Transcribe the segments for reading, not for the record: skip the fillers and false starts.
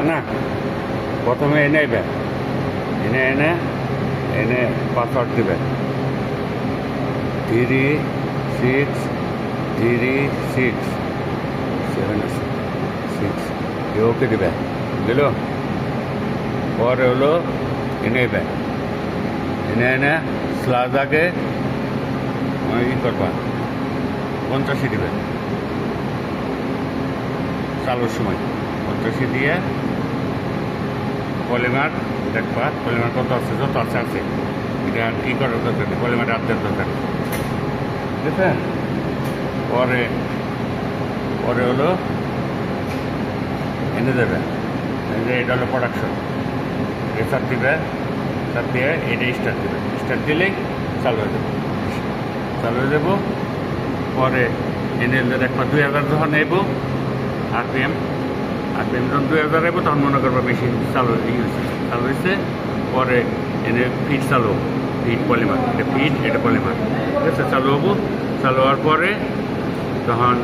না প্রথমে এনে এনে এনে পাসওয়ার্ড দিবে 3636 ওকে দিবে দিল পরে হলো এনে এনে স্লাজ আগে ই করবা 50 দিবে চালুর সময় 50 দিয়ে পলিমার দেখবা পলিমার কত আছে যত আছে এটা ই করার দরকার নেই পলিমার রাতের দরকার ঠিক আছে পরে হলো এনে দেবে এটা হলো প্রোডাকশন রেসার দিবে তার দিয়ে এটা স্টার্ট দিলেই চালু হয়ে যাবো পরে এনে দেখবা 2000 যখন নেব আরপিএম যখন 2000 নেব তখন মনে করবো মেশিন চালু হয়েছে পরে এনে ফিট ফিট পলিমার এটা পলিমার ঠিক আছে চালু হওয়ার পরে তখন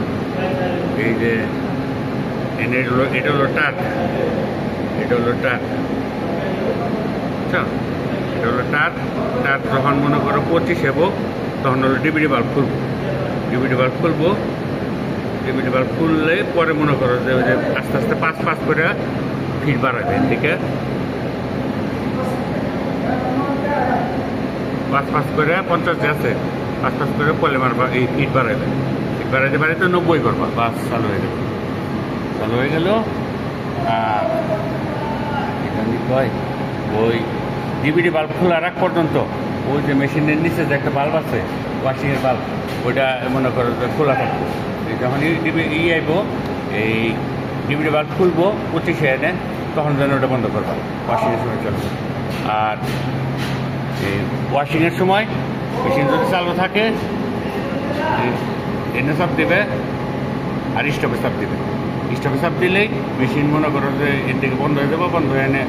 এই যে এনে এটা হলো টাক এটা হলো টাক যখন মনে করো 25 হবো তখন হলো ডিবিডি বাল্ব খুলবো ডিবিডি বাল্ব খুললে পরে মনে করো যে আস্তে আস্তে 5 করে ফিট বাড়াবে ঠিক আছে 5 করে 50 যে আছে 5 করে পলিমার এই ফিট বাড়াবে বাড়াইতে 90 করবা বাস চালু হয়ে গেল আর এখানে কয় ওই ডিবিডি বাল্ব খোলা রাখ পর্যন্ত ওই যে মেশিনের নিচে যে একটা বাল্ব আছে ওয়াশিংয়ের বাল্ব ওইটা মনে করো যে খোলা থাকবে যখন আইব এই ডিবিডি বাল্ব খুলবো 25 এনে তখন যেন ওটা বন্ধ করবা ওয়াশিংয়ের সময় চলবে আর এই ওয়াশিংয়ের সময় মেশিন যদি চালু থাকে এনে চাপ দেবে আর স্টপে চাপ দিলেই মেশিন মনে করো যে এর থেকে বন্ধ হয়ে যাবো বন্ধ হয়ে এনে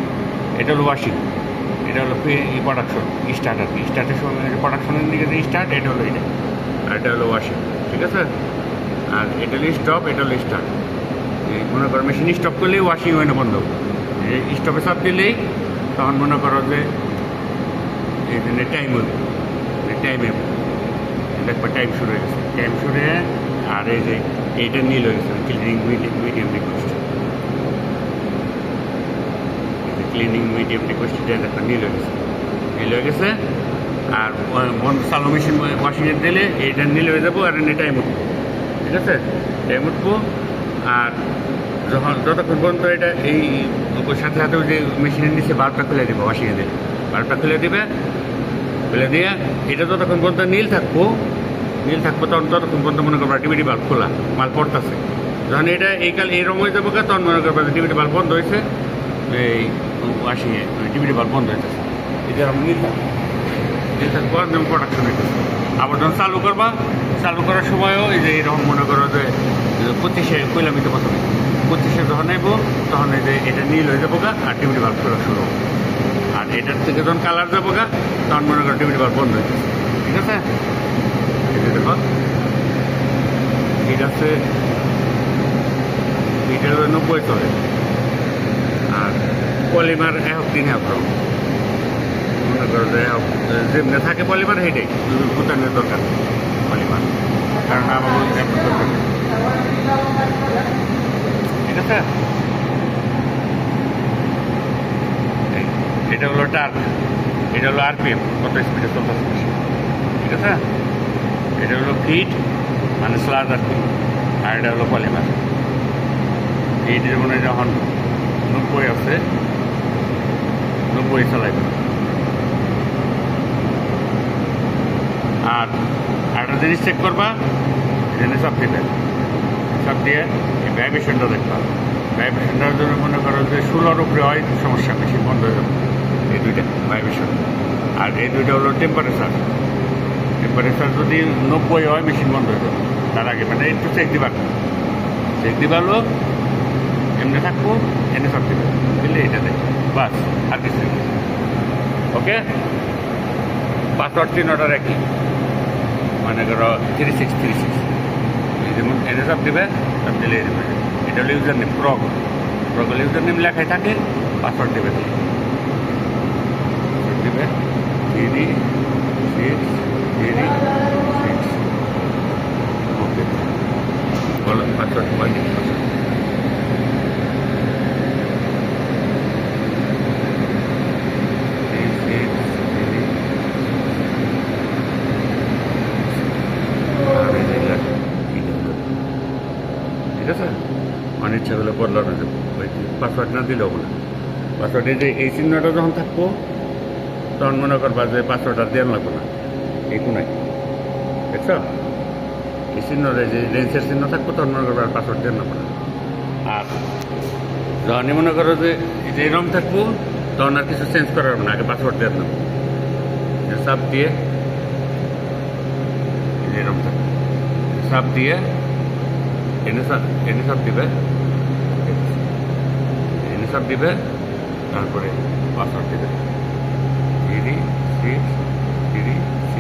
এটা হলো ওয়াশিং এটা হলো প্রোডাকশন স্টার্ট আর কি স্টার্টের সময় প্রোডাকশনের দিকে যে স্টার্ট এটা হলো এটা আর এটা হলো ওয়াশিং ঠিক আছে আর এটা হলো স্টপ এটা হলো স্টার্ট মনে করো মেশিন স্টপ করলেই ওয়াশিং হয় না বন্ধ স্টপে চাপ দিলেই তখন মনে করো যে এই জন্য টাইমে দেখবা টাইম শুরু হয়ে গেছে আর এই যে এইটা নীল হয়ে গেছে মিডিয়াম রিকোয়েস্ট একটা নীল হয়ে গেছে আর চালু মেশিন ওয়াশিংয়ের দিলে এইটা নীল হয়ে যাবো আর এনে টাইম উঠবো ঠিক আছে টাইম উঠবো আর যতক্ষণ পর্যন্ত এটা এই সাথে যে মেশিনের নিচে বাল্বটা খুলে দেবো ওয়াশিংয়ে দিয়ে বাল্বটা খুলে দিয়ে এটা যতক্ষণ পর্যন্ত নীল থাকবো তখন ততক্ষণ পর্যন্ত মনে করবো ডিবিডি বাল্ব খোলা মাল পড়তেছে যখন এটা এইরকম হয়ে যাবো তখন মনে করবো ডিবিডি বাল্ব বন্ধ হয়েছে এই ওয়াশিংয়ে ডিবিডি বাল্ব বন্ধ হইতেছে এটা নীল থাকবো আর যেমন প্রোডাকশন হইতেছে আবার যখন চালু করার সময়ও এই যে এরকম মনে করো যে 25 কইলাম তো প্রথমে 25 যখন নেবো তখন এই যে এটা নীল হয়ে যাবো আর ডিবিডি বাল্ব খোলা শুরু হবে আর এটার থেকে যখন কালার যাবো তখন মনে করো ডিবিডি বাল্ব বন্ধ হইতেছে ঠিক আছে দেখো এটা আছে এটা 90 চলে আর পলিমার 1 মনে করো যে যেমনি থাকে পলিমার হেঁটেই ভুটানের দরকার পলিমার কারণ আমার দরকার ঠিক আছে এটা হলো টার্ক এটা হলো আরপিএম কত স্পিডে চলতেছে ঠিক আছে এটা হলো ফিট মানে স্লাজ আর কি আর এটা হলো পলিমার এইটার মনে যখন 90 আছে 90 চালাইবে আর একটা জিনিস চেক করবা এখানে চাপ দিয়ে এই ভাইব্রেশনটা দেখবা ভাইব্রেশনটার জন্য মনে করো যে 16-র উপরে হয় সমস্যা মেশিন বন্ধ হয়ে যাবে এই দুইটা ভাইব্রেশন আর এই দুইটা হলো টেম্পারেচার যদি 90 হয় মেশিন বন্ধ হয়ে যাবে তার আগে মানে একটু চেক দিবা হলো এমনি থাকবো এনে চাপ দিবে বুঝলে এটা দেখ বাস আর কিছু ওকে পাসওয়ার্ড 3 একই মানে করো 3636 যেমন এনে চাপ দিবে চাপ দিলে এটা হলো user name protocol user name লেখাই থাকে, পাসওয়ার্ড দেবে দিবে 3 6 3 6। ওকে, বলো পাসওয়ার্ড পাচ্ছি। ঠিক আছে, অনেক ইচ্ছাগুলো বদলানো যাবে, ওই পাসওয়ার্ড না দিলেও না। পাসওয়ার্ডে যে এই চিহ্নটা যখন থাকবো তখন মনে করবা যে পাসওয়ার্ড আর দেওয়া লাগবো না, এই কোনায় দেখছ এই চিহ্নটা, যে লেন্সের চিহ্ন থাকবো তখন মনে করবো আর পাসওয়ার্ড দেওয়া লাগবো না। আর যখনই মনে করো যে এরকম থাকবো তখন আর কিছু চেঞ্জ করার না, আগে পাসওয়ার্ড দেওয়ার না, চাপ দিয়ে এরকম থাকবে, চাপ দিয়ে এনে চাপ দিবে, এনে চাপ দিবে, তারপরে পাসওয়ার্ড দিবে 3 6 3 6।